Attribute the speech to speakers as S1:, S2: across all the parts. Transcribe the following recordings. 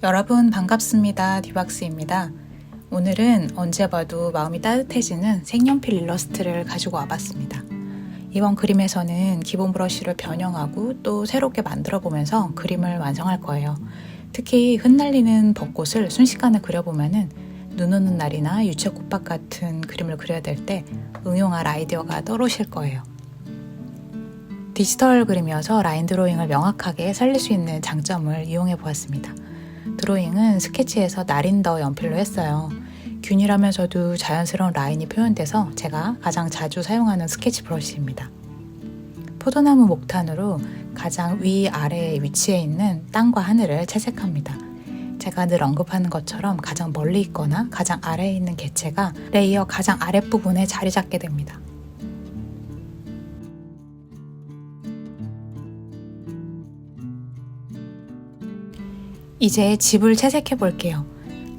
S1: 여러분 반갑습니다. 디박스입니다. 오늘은 언제 봐도 마음이 따뜻해지는 색연필 일러스트를 가지고 와봤습니다. 이번 그림에서는 기본 브러쉬를 변형하고 또 새롭게 만들어 보면서 그림을 완성할 거예요. 특히 흩날리는 벚꽃을 순식간에 그려보면은 눈 오는 날이나 유채꽃밭 같은 그림을 그려야 될 때 응용할 아이디어가 떠오르실 거예요. 디지털 그림이어서 라인 드로잉을 명확하게 살릴 수 있는 장점을 이용해 보았습니다. 드로잉은 스케치에서 나린더 연필로 했어요. 균일하면서도 자연스러운 라인이 표현돼서 제가 가장 자주 사용하는 스케치 브러쉬입니다. 포도나무 목탄으로 가장 위아래에 위치해 있는 땅과 하늘을 채색합니다. 제가 늘 언급하는 것처럼 가장 멀리 있거나 가장 아래에 있는 개체가 레이어 가장 아랫부분에 자리 잡게 됩니다. 이제 집을 채색해 볼게요.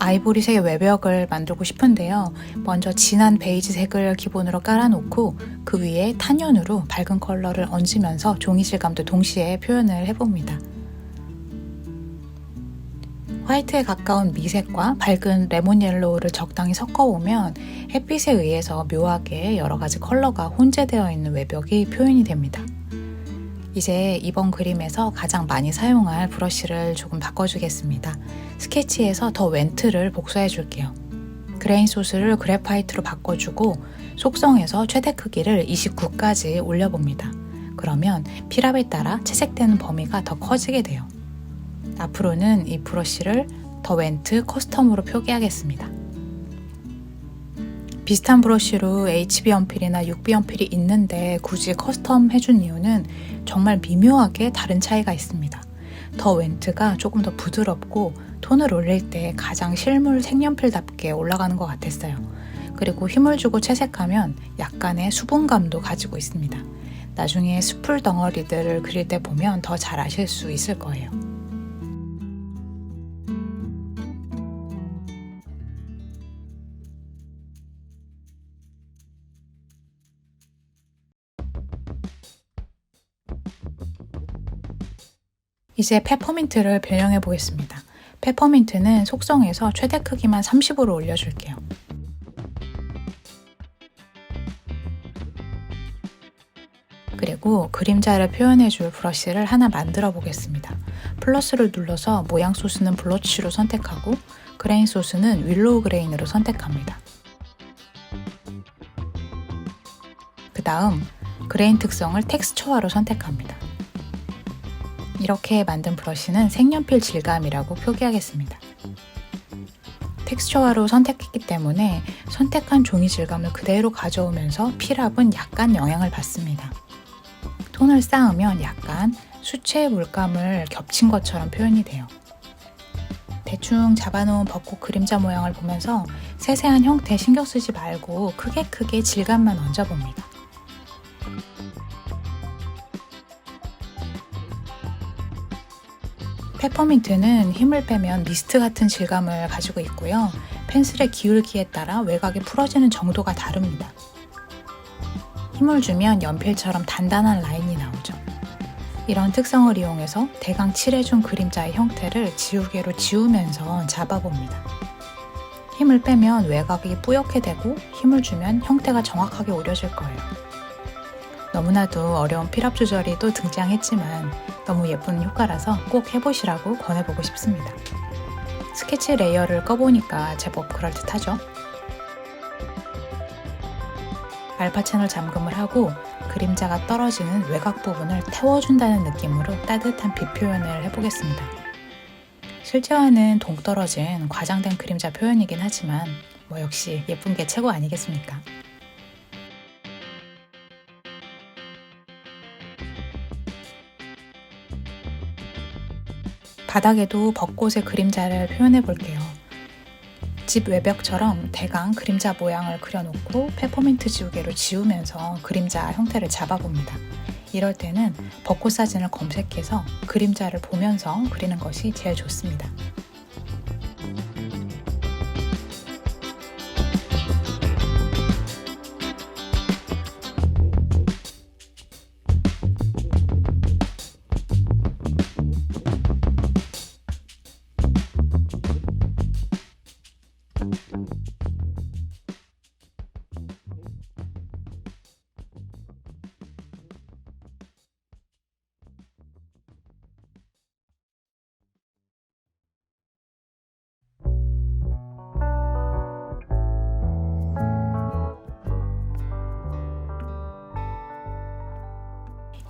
S1: 아이보리색의 외벽을 만들고 싶은데요. 먼저 진한 베이지색을 기본으로 깔아놓고 그 위에 탄연으로 밝은 컬러를 얹으면서 종이 질감도 동시에 표현을 해봅니다. 화이트에 가까운 미색과 밝은 레몬 옐로우를 적당히 섞어보면 햇빛에 의해서 묘하게 여러 가지 컬러가 혼재되어 있는 외벽이 표현이 됩니다. 이제 이번 그림에서 가장 많이 사용할 브러쉬를 조금 바꿔주겠습니다. 스케치에서 더 웬트를 복사해 줄게요. 그레인 소스를 그래파이트로 바꿔주고 속성에서 최대 크기를 29까지 올려봅니다. 그러면 필압에 따라 채색되는 범위가 더 커지게 돼요. 앞으로는 이 브러쉬를 더 웬트 커스텀으로 표기하겠습니다. 비슷한 브러쉬로 HB 연필이나 6B 연필이 있는데 굳이 커스텀 해준 이유는 정말 미묘하게 다른 차이가 있습니다. 더 웬트가 조금 더 부드럽고 톤을 올릴 때 가장 실물 색연필답게 올라가는 것 같았어요. 그리고 힘을 주고 채색하면 약간의 수분감도 가지고 있습니다. 나중에 숲풀 덩어리들을 그릴 때 보면 더 잘 아실 수 있을 거예요. 이제 페퍼민트를 변형해 보겠습니다. 페퍼민트는 속성에서 최대 크기만 30으로 올려줄게요. 그리고 그림자를 표현해줄 브러쉬를 하나 만들어 보겠습니다. 플러스를 눌러서 모양 소스는 블러쉬로 선택하고 그레인 소스는 윌로우 그레인으로 선택합니다. 그 다음 그레인 특성을 텍스처화로 선택합니다. 이렇게 만든 브러쉬는 색연필 질감이라고 표기하겠습니다. 텍스처화로 선택했기 때문에 선택한 종이 질감을 그대로 가져오면서 필압은 약간 영향을 받습니다. 톤을 쌓으면 약간 수채 물감을 겹친 것처럼 표현이 돼요. 대충 잡아놓은 벚꽃 그림자 모양을 보면서 세세한 형태 신경 쓰지 말고 크게 질감만 얹어봅니다. 페퍼민트는 힘을 빼면 미스트 같은 질감을 가지고 있고요. 펜슬의 기울기에 따라 외곽이 풀어지는 정도가 다릅니다. 힘을 주면 연필처럼 단단한 라인이 나오죠. 이런 특성을 이용해서 대강 칠해준 그림자의 형태를 지우개로 지우면서 잡아봅니다. 힘을 빼면 외곽이 뿌옇게 되고 힘을 주면 형태가 정확하게 오려질 거예요. 너무나도 어려운 필압 조절이 또 등장했지만 너무 예쁜 효과라서 꼭 해보시라고 권해보고 싶습니다. 스케치 레이어를 꺼보니까 제법 그럴듯하죠? 알파 채널 잠금을 하고 그림자가 떨어지는 외곽 부분을 태워준다는 느낌으로 따뜻한 빛 표현을 해보겠습니다. 실제와는 동떨어진 과장된 그림자 표현이긴 하지만 역시 예쁜 게 최고 아니겠습니까? 바닥에도 벚꽃의 그림자를 표현해 볼게요. 집 외벽처럼 대강 그림자 모양을 그려놓고 페퍼민트 지우개로 지우면서 그림자 형태를 잡아봅니다. 이럴 때는 벚꽃 사진을 검색해서 그림자를 보면서 그리는 것이 제일 좋습니다.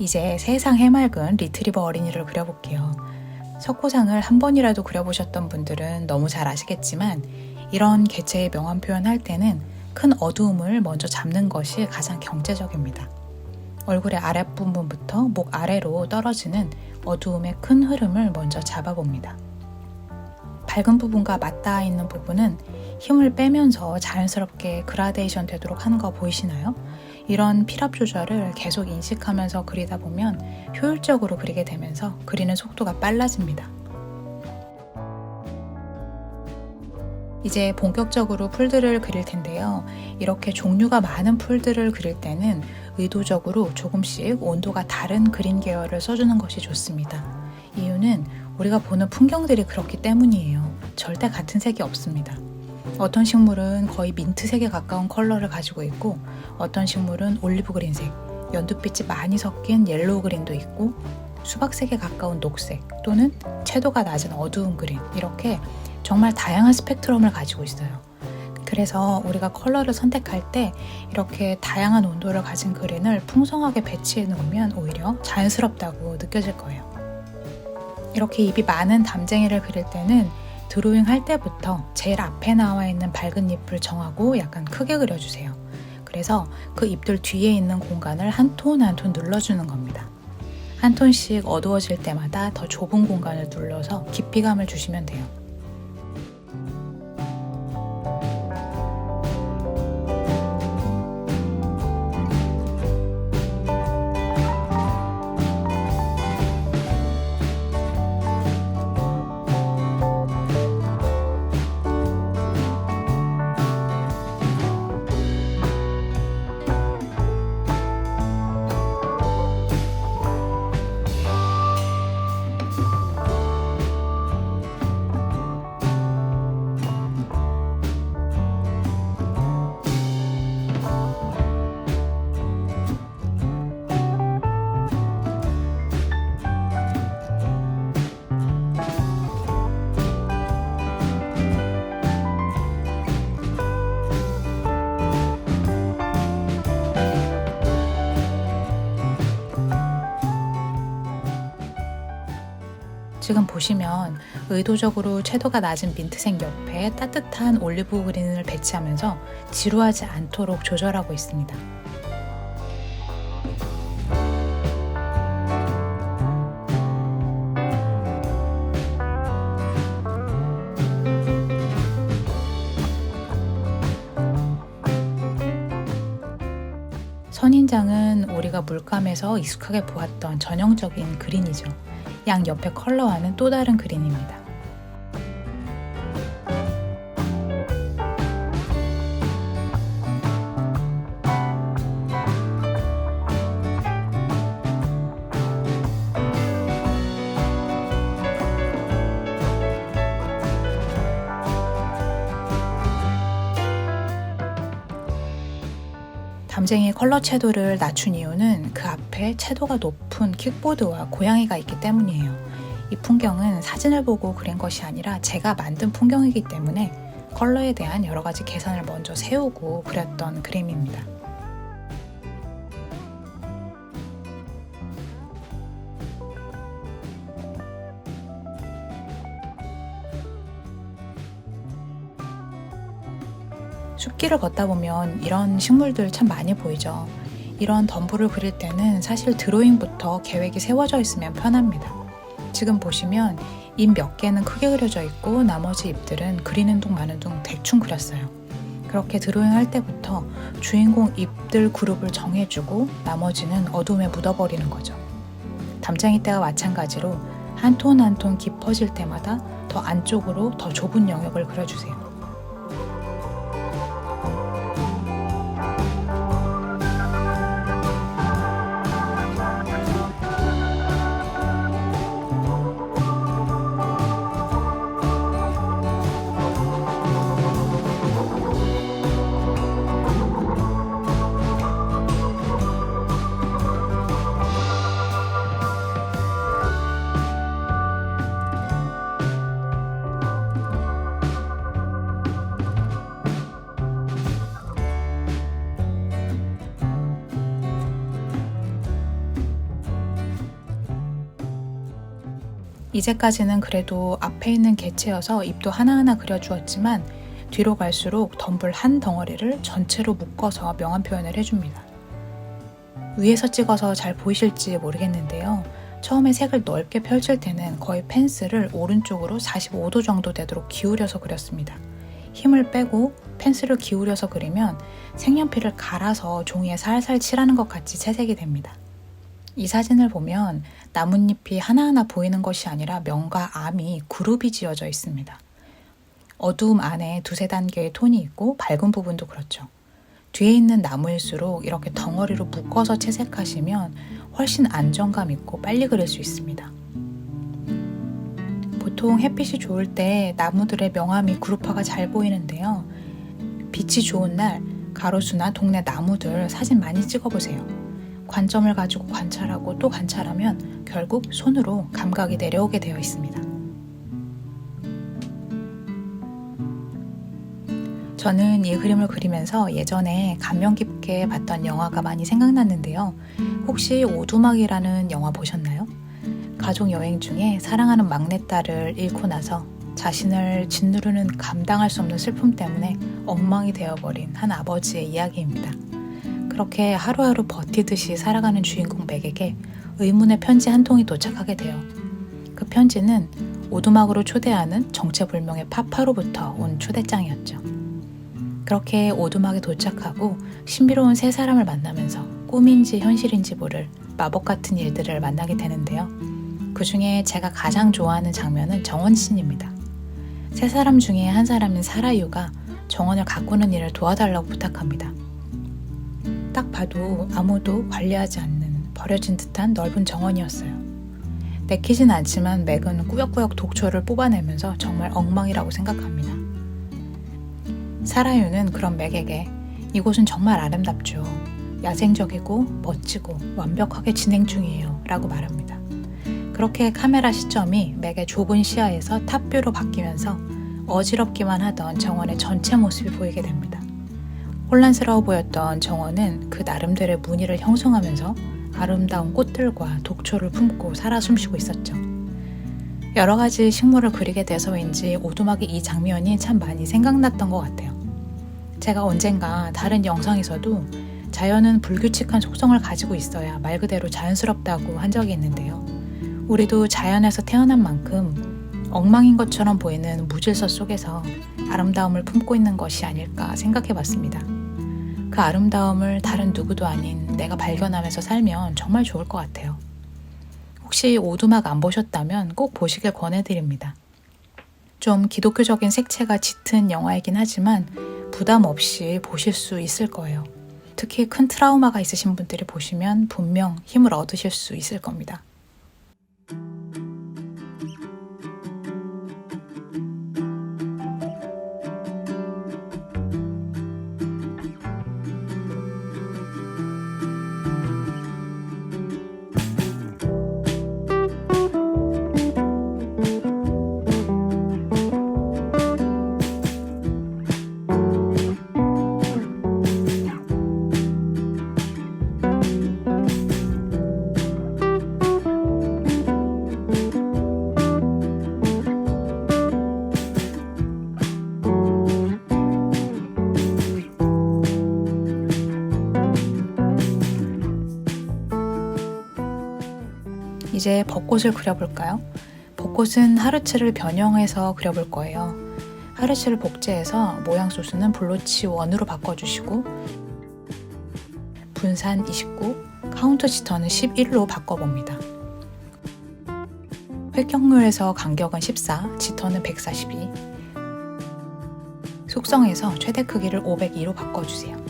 S1: 이제 세상 해맑은 리트리버 어린이를 그려볼게요. 석고상을 한 번이라도 그려보셨던 분들은 너무 잘 아시겠지만 이런 개체의 명암 표현할 때는 큰 어두움을 먼저 잡는 것이 가장 경제적입니다. 얼굴의 아랫부분부터 목 아래로 떨어지는 어두움의 큰 흐름을 먼저 잡아봅니다. 밝은 부분과 맞닿아 있는 부분은 힘을 빼면서 자연스럽게 그라데이션 되도록 하는 거 보이시나요? 이런 필압 조절을 계속 인식하면서 그리다 보면 효율적으로 그리게 되면서 그리는 속도가 빨라집니다. 이제 본격적으로 풀들을 그릴 텐데요. 이렇게 종류가 많은 풀들을 그릴 때는 의도적으로 조금씩 온도가 다른 그린 계열을 써주는 것이 좋습니다. 이유는 우리가 보는 풍경들이 그렇기 때문이에요. 절대 같은 색이 없습니다. 어떤 식물은 거의 민트색에 가까운 컬러를 가지고 있고 어떤 식물은 올리브 그린색, 연두빛이 많이 섞인 옐로우 그린도 있고 수박색에 가까운 녹색 또는 채도가 낮은 어두운 그린, 이렇게 정말 다양한 스펙트럼을 가지고 있어요. 그래서 우리가 컬러를 선택할 때 이렇게 다양한 온도를 가진 그린을 풍성하게 배치해 놓으면 오히려 자연스럽다고 느껴질 거예요. 이렇게 잎이 많은 담쟁이를 그릴 때는 드로잉 할 때부터 제일 앞에 나와 있는 밝은 잎을 정하고 약간 크게 그려주세요. 그래서 그 잎들 뒤에 있는 공간을 한 톤 한 톤 눌러주는 겁니다. 한 톤씩 어두워질 때마다 더 좁은 공간을 눌러서 깊이감을 주시면 돼요. 지금 보시면 의도적으로 채도가 낮은 민트색 옆에 따뜻한 올리브 그린을 배치하면서 지루하지 않도록 조절하고 있습니다. 선인장은 우리가 물감에서 익숙하게 보았던 전형적인 그린이죠. 양 옆의 컬러와는 또 다른 그린입니다. 담쟁이 컬러 채도를 낮춘 이유는 그 앞에 채도가 높은 킥보드와 고양이가 있기 때문이에요. 이 풍경은 사진을 보고 그린 것이 아니라 제가 만든 풍경이기 때문에 컬러에 대한 여러 가지 계산을 먼저 세우고 그렸던 그림입니다. 숲길을 걷다 보면 이런 식물들 참 많이 보이죠. 이런 덤불을 그릴 때는 사실 드로잉부터 계획이 세워져 있으면 편합니다. 지금 보시면 잎 몇 개는 크게 그려져 있고 나머지 잎들은 그리는 둥 마는 둥 대충 그렸어요. 그렇게 드로잉 할 때부터 주인공 잎들 그룹을 정해주고 나머지는 어둠에 묻어버리는 거죠. 담쟁이 때와 마찬가지로 한 톤 한 톤 깊어질 때마다 더 안쪽으로 더 좁은 영역을 그려주세요. 이제까지는 그래도 앞에 있는 개체여서 잎도 하나하나 그려주었지만 뒤로 갈수록 덤불 한 덩어리를 전체로 묶어서 명암 표현을 해줍니다. 위에서 찍어서 잘 보이실지 모르겠는데요. 처음에 색을 넓게 펼칠 때는 거의 펜슬을 오른쪽으로 45도 정도 되도록 기울여서 그렸습니다. 힘을 빼고 펜슬을 기울여서 그리면 색연필을 갈아서 종이에 살살 칠하는 것 같이 채색이 됩니다. 이 사진을 보면 나뭇잎이 하나하나 보이는 것이 아니라 면과 암이 그룹이 지어져 있습니다. 어두움 안에 두세 단계의 톤이 있고 밝은 부분도 그렇죠. 뒤에 있는 나무일수록 이렇게 덩어리로 묶어서 채색하시면 훨씬 안정감 있고 빨리 그릴 수 있습니다. 보통 햇빛이 좋을 때 나무들의 명암이 그룹화가 잘 보이는데요. 빛이 좋은 날 가로수나 동네 나무들 사진 많이 찍어보세요. 관점을 가지고 관찰하고 또 관찰하면 결국 손으로 감각이 내려오게 되어 있습니다. 저는 이 그림을 그리면서 예전에 감명 깊게 봤던 영화가 많이 생각났는데요. 혹시 오두막이라는 영화 보셨나요? 가족 여행 중에 사랑하는 막내딸을 잃고 나서 자신을 짓누르는 감당할 수 없는 슬픔 때문에 엉망이 되어버린 한 아버지의 이야기입니다. 그렇게 하루하루 버티듯이 살아가는 주인공 맥에게 의문의 편지 한 통이 도착하게 돼요. 그 편지는 오두막으로 초대하는 정체불명의 파파로부터 온 초대장이었죠. 그렇게 오두막에 도착하고 신비로운 세 사람을 만나면서 꿈인지 현실인지 모를 마법 같은 일들을 만나게 되는데요. 그 중에 제가 가장 좋아하는 장면은 정원씬입니다. 세 사람 중에 한 사람인 사라유가 정원을 가꾸는 일을 도와달라고 부탁합니다. 딱 봐도 아무도 관리하지 않는 버려진 듯한 넓은 정원이었어요. 내키진 않지만 맥은 꾸역꾸역 독초를 뽑아내면서 정말 엉망이라고 생각합니다. 사라유는 그런 맥에게 이곳은 정말 아름답죠. 야생적이고 멋지고 완벽하게 진행 중이에요 라고 말합니다. 그렇게 카메라 시점이 맥의 좁은 시야에서 탑뷰로 바뀌면서 어지럽기만 하던 정원의 전체 모습이 보이게 됩니다. 혼란스러워 보였던 정원은 그 나름대로의 무늬를 형성하면서 아름다운 꽃들과 독초를 품고 살아 숨쉬고 있었죠. 여러 가지 식물을 그리게 돼서인지 오두막의 이 장면이 참 많이 생각났던 것 같아요. 제가 언젠가 다른 영상에서도 자연은 불규칙한 속성을 가지고 있어야 말 그대로 자연스럽다고 한 적이 있는데요. 우리도 자연에서 태어난 만큼 엉망인 것처럼 보이는 무질서 속에서 아름다움을 품고 있는 것이 아닐까 생각해 봤습니다. 그 아름다움을 다른 누구도 아닌 내가 발견하면서 살면 정말 좋을 것 같아요. 혹시 오두막 안 보셨다면 꼭 보시길 권해드립니다. 좀 기독교적인 색채가 짙은 영화이긴 하지만 부담 없이 보실 수 있을 거예요. 특히 큰 트라우마가 있으신 분들이 보시면 분명 힘을 얻으실 수 있을 겁니다. 이제 벚꽃을 그려볼까요? 벚꽃은 하르츠를 변형해서 그려볼 거예요. 하르츠를 복제해서 모양 소수는 블로치 1으로 바꿔주시고 분산 29, 카운트 지터는 11로 바꿔봅니다. 획격률에서 간격은 14, 지터는 142, 속성에서 최대 크기를 502로 바꿔주세요.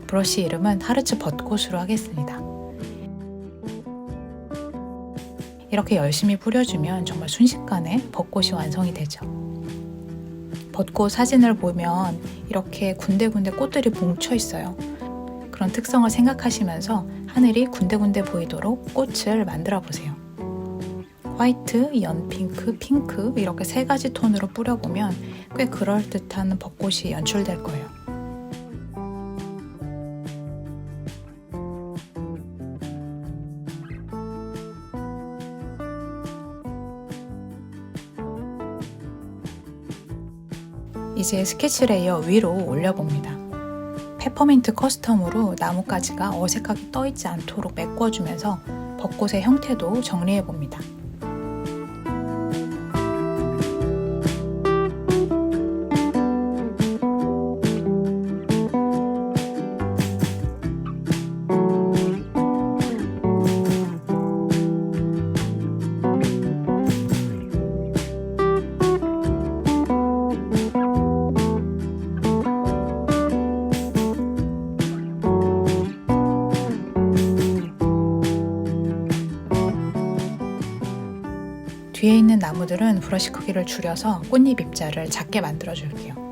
S1: 브러쉬 이름은 하르츠 벚꽃으로 하겠습니다. 이렇게 열심히 뿌려주면 정말 순식간에 벚꽃이 완성이 되죠. 벚꽃 사진을 보면 이렇게 군데군데 꽃들이 뭉쳐 있어요. 그런 특성을 생각하시면서 하늘이 군데군데 보이도록 꽃을 만들어 보세요. 화이트, 연핑크, 핑크 이렇게 세 가지 톤으로 뿌려보면 꽤 그럴듯한 벚꽃이 연출될 거예요. 이제 스케치 레이어 위로 올려봅니다. 페퍼민트 커스텀으로 나뭇가지가 어색하게 떠있지 않도록 메꿔주면서 벚꽃의 형태도 정리해봅니다. 뒤에 있는 나무들은 브러쉬 크기를 줄여서 꽃잎 입자를 작게 만들어 줄게요.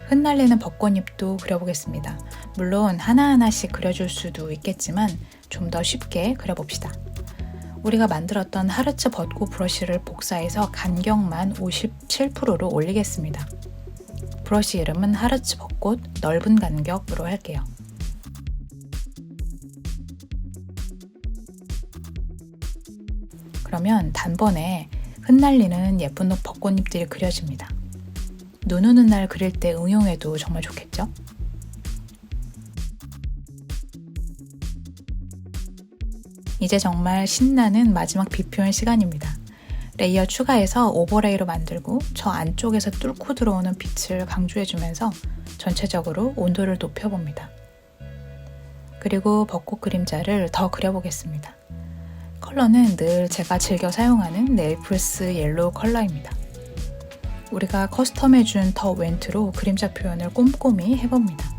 S1: 흩날리는 벚꽃잎도 그려보겠습니다. 물론 하나하나씩 그려줄 수도 있겠지만 좀 더 쉽게 그려봅시다. 우리가 만들었던 하르츠 벚꽃 브러쉬를 복사해서 간격만 57%로 올리겠습니다. 브러쉬 이름은 하르츠 벚꽃 넓은 간격으로 할게요. 그러면 단번에 흩날리는 예쁜 벚꽃잎들이 그려집니다. 눈 오는 날 그릴 때 응용해도 정말 좋겠죠? 이제 정말 신나는 마지막 비표현 시간입니다. 레이어 추가해서 오버레이로 만들고 저 안쪽에서 뚫고 들어오는 빛을 강조해주면서 전체적으로 온도를 높여봅니다. 그리고 벚꽃 그림자를 더 그려보겠습니다. 컬러는 늘 제가 즐겨 사용하는 네이플스 옐로우 컬러입니다. 우리가 커스텀해준 더 웬트로 그림자 표현을 꼼꼼히 해봅니다.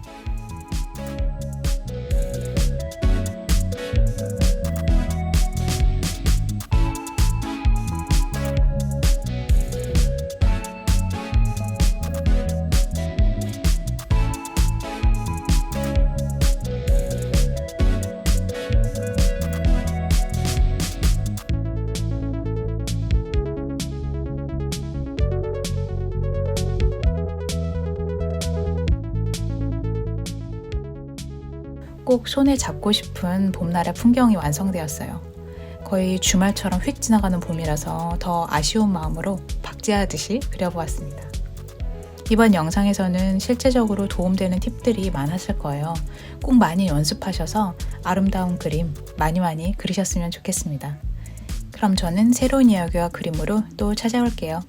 S1: 꼭 손에 잡고 싶은 봄날의 풍경이 완성되었어요. 거의 주말처럼 휙 지나가는 봄이라서 더 아쉬운 마음으로 박제하듯이 그려보았습니다. 이번 영상에서는 실제적으로 도움되는 팁들이 많았을 거예요. 꼭 많이 연습하셔서 아름다운 그림 많이 그리셨으면 좋겠습니다. 그럼 저는 새로운 이야기와 그림으로 또 찾아올게요.